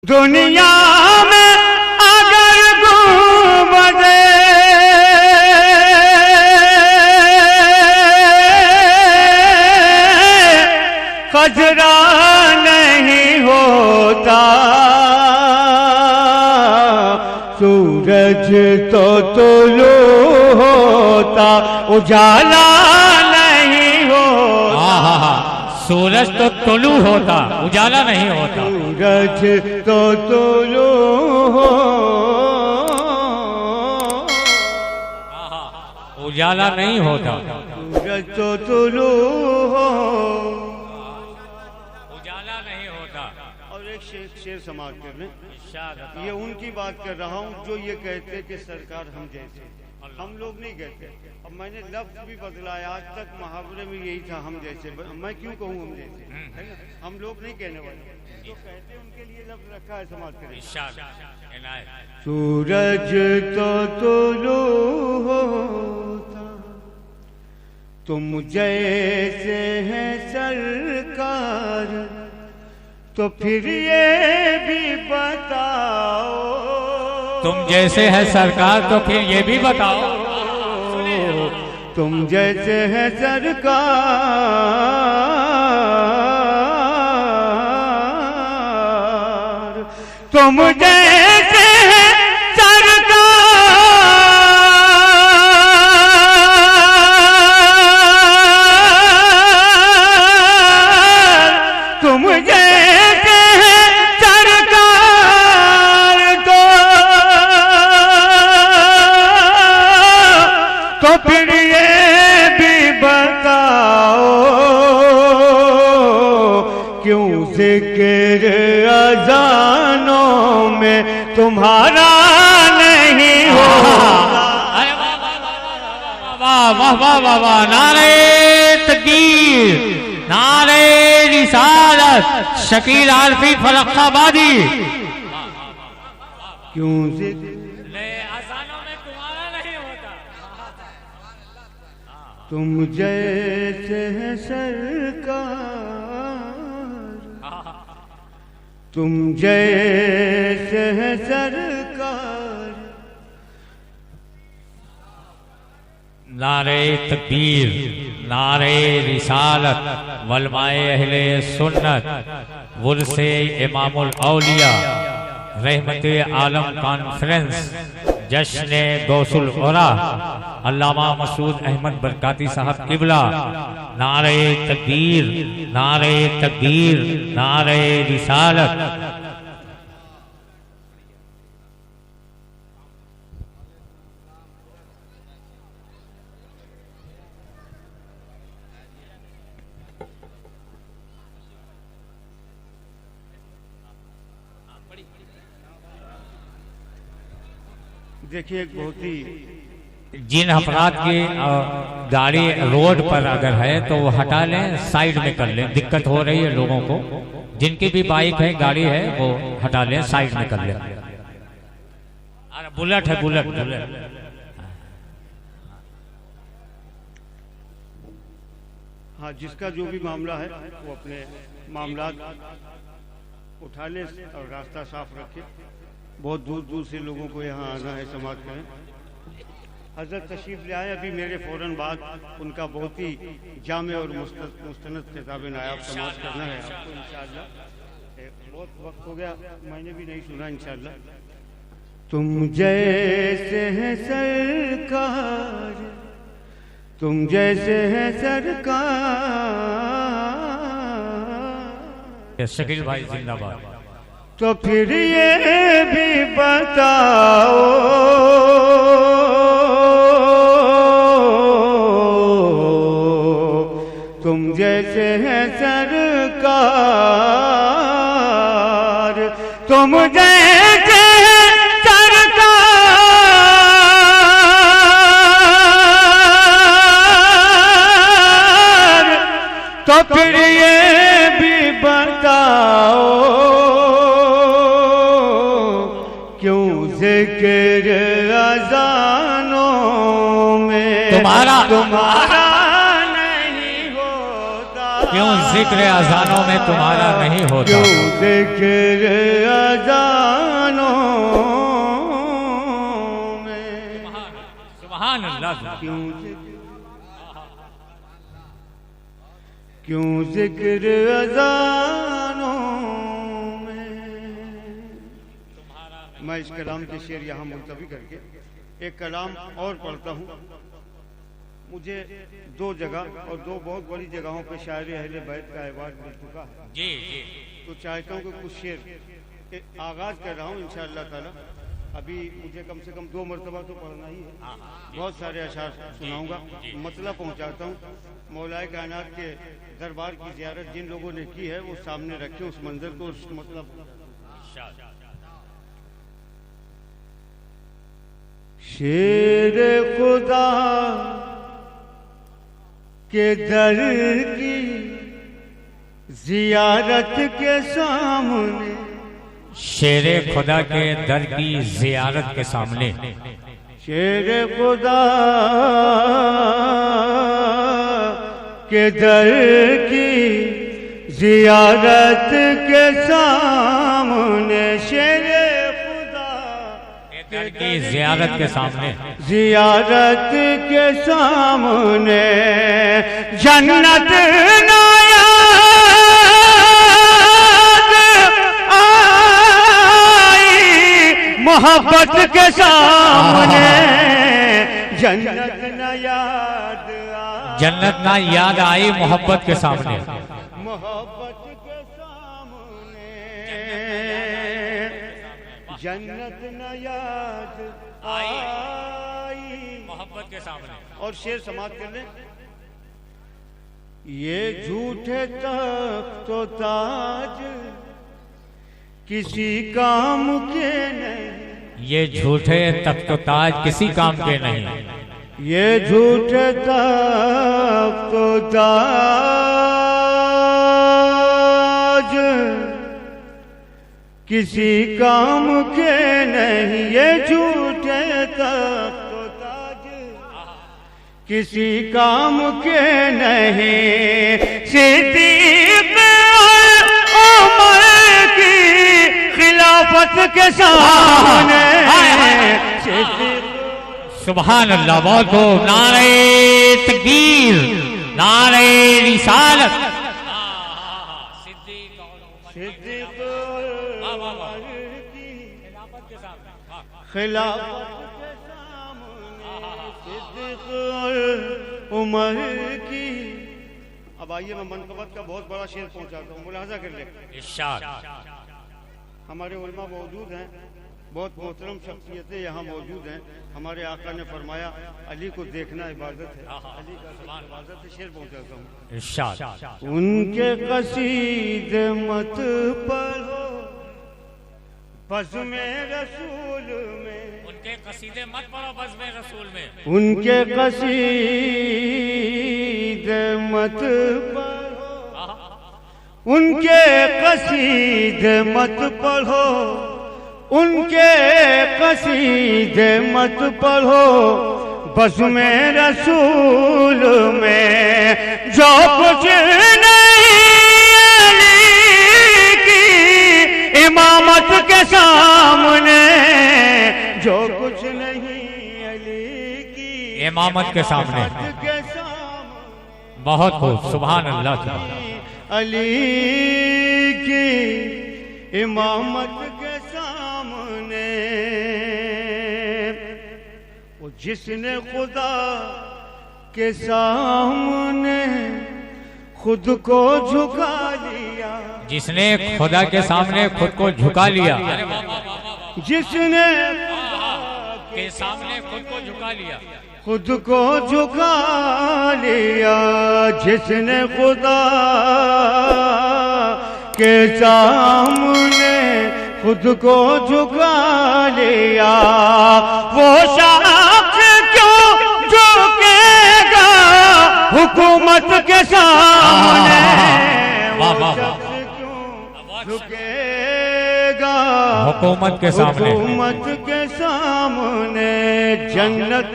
दुनिया में अगर गुंबदे खजरा नहीं होता, सूरज तो तुलू होता, उजाला नहीं होता। सूरज तो तुलू होता, उजाला नहीं होता। सूरज तो तुलू हो, उजाला नहीं होता। सूरज तो तुलू हो, उजाला नहीं होता। और एक शेर समाप्त कर लें। ये उनकी बात कर रहा हूँ जो ये कहते कि सरकार हम जैसे, हम लोग नहीं कहते। अब मैंने लफ्ज भी बदला है, आज तक मुहावरे में यही था हम जैसे। मैं क्यों कहूँ हम जैसे, है ना? हम लोग नहीं कहने वाले, जो कहते उनके लिए लफ्ज रखा है, समाप्त करें। सूरज तो तुलू होता, तुम जैसे हैं सरकार, तो फिर ये भी बताओ। तुम जैसे है सरकार तो फिर ये भी बताओ। तुम जैसे है सरकार, तुम जैसे है सरकार, तुम जैसे है सरकार, तो फिर ये भी बताओ, क्यों जिक्र अज़ानों में तुम्हारा नहीं हो। वाह वाह वाह वाह वाह, नारे तकबीर, नारे रिसालत, शकील आरफी फरक्काबादी। क्यों जिक्र अज़ानों में तुम्हारा नहीं होता, तुम जैसे है सरकार, तुम जैसे है सरकार। नारे तकबीर, नारे रिसालत, वलमाए अहले सुन्नत, वुर्से इमामुल औलिया, रहमत आलम कॉन्फ्रेंस, जश्न गौसुल औरा, अल्लामा मसूद अहमद बरकाती साहब किबला। नारे तकबीर, नारे तकबीर, नारे रिसालत। देखिए, एक बहुत ही जिन अफराद की गाड़ी रोड पर अगर है तो वो हटा लें, साइड में कर लें। दिक्कत हो रही है लोगों को, जिनकी भी बाइक है, गाड़ी है, वो हटा लें, साइड में कर लें। अरे बुलेट है, बुलेट बुलेट। हाँ, जिसका जो भी मामला है वो अपने मामला उठा ले और रास्ता साफ रखे। बहुत दूर दूर से लोगों को यहाँ आना है, समाप्त करें। हजरत तशरीफ ले आए, अभी मेरे फौरन बाद उनका बहुत ही जामे और मुस्तनद किताबें नायाब समाप्त करना है आपको इंशाअल्लाह। बहुत वक्त हो गया, मैंने भी नहीं सुना इंशाअल्लाह। तुम जैसे हैं सरकार, तुम जैसे हैं सरकार, शकील भाई जिंदाबाद। तो फिर ये भी बताओ, तुम जैसे हैं सरकार, तुम जैसे हैं सरकार, तो फिर ये भी बताओ, क्यों जिक्र अज़ानों में तुम्हारा नहीं होता। क्यों जिक्र अजानों में तुम्हारा नहीं होता, क्यों जिक्र अजानों में, सुभान अल्लाह, क्यों जिक्र अजानों में। मैं इस कलाम के शेर यहाँ मुलतवी करके एक कलाम और पढ़ता हूँ। मुझे दो जगह और दो बहुत बड़ी जगहों पे शायरी अहले बैत का अवार्ड मिल चुका है जी जी। तो चाहता हूँ कि कुछ शेर आगाज कर रहा हूँ इंशाअल्लाह ताला। अभी मुझे कम से कम 2 मरतबा तो पढ़ना ही है, बहुत सारे अशार सुनाऊंगा, मतलब पहुँचाता हूँ। मौलाए कायनात के दरबार की ज़ियारत जिन लोगों ने की है वो सामने रखें उस मंजर को, उस मतलब। शेर खुदा के दर की जियारत के सामने, शेर खुदा के दर की जियारत के सामने, शेर खुदा के दर की जियारत के सामने, शेर की जियारत के सामने, जियारत के सामने जन्नत नायाद आई, मोहब्बत के सामने जन्नत ना याद आई, जन्नत ना याद आई मोहब्बत के सामने, मोहब्बत के सामने जन्नत न याद आई, मोहब्बत के सामने। और शेर समाप्त कर ले। ये झूठे तख्त तो ताज किसी काम के नहीं, ये झूठे तख्त ताज किसी काम के नहीं, ये झूठे तख्त तो ताज किसी काम के नहीं, ये झूठे तख्त ताज किसी काम के नहीं। सिद्दीक उमर की खिलाफत के सामने, सुभान अल्लाह, बहुत खूब। नारे तकबीर, नारे रिसालत, खिलाफत के सामने, सिद्दीक उमर की। अब आइए मैं मनकबत का बहुत बड़ा शेर पहुंचाता हूँ, मुलाहजा कर ले। इरशाद। हमारे उलमा मौजूद हैं, बहुत मोहतरम शख्सियतें यहाँ मौजूद हैं। हमारे आका ने फरमाया अली को देखना इबादत है, अली का इबादत है। शेर पहुंचाता हूँ। इरशाद। उनके कसीदे मत पढ़ो बज़्म रसूल में, उनके कसीदे मत पढ़ो बज़्म रसूल में, उनके कसीदे मत पढ़ो, उनके कसीदे मत पढ़ो, उनके कसीदे मत पढ़ो बज़्म रसूल में, जो कुछ इमामत के सामने, जो कुछ नहीं अली की इमामत के सामने, बहुत खूब, सुभान अल्लाह। अली की इमामत के सामने, वो जिसने खुदा के सामने खुद को झुका लिया, जिसने खुदा के सामने खुद को झुका लिया, जिसने के सामने खुद को झुका लिया, खुद को झुका लिया, जिसने खुदा के सामने खुद को झुका लिया, वो शख्स क्यों झुकेगा हुकूमत के सामने, झुकेगा हुकूमत के सामने, हुकूमत के सामने, जन्नत